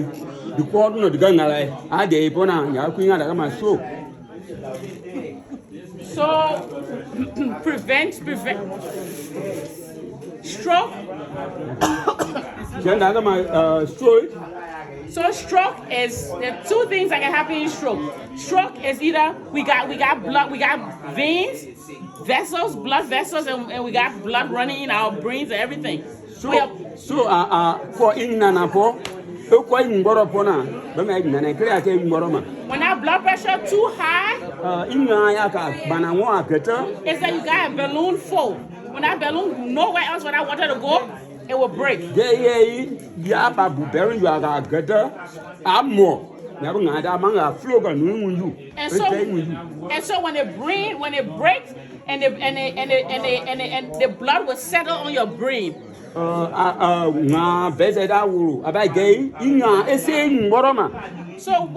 the quad no the gun I gave Bona, Yakuing at my stroke. So prevent stroke. My stroke. So stroke is there are two things that can happen in stroke. Stroke is either we got blood, we got veins, vessels, blood vessels, and we got blood running in our brains and everything. So for in Nanapo, when our blood pressure too high, it's that you got a balloon full. When that balloon nowhere else where I wanted to go, it will break. And so when it breaks and the blood will settle on your brain. So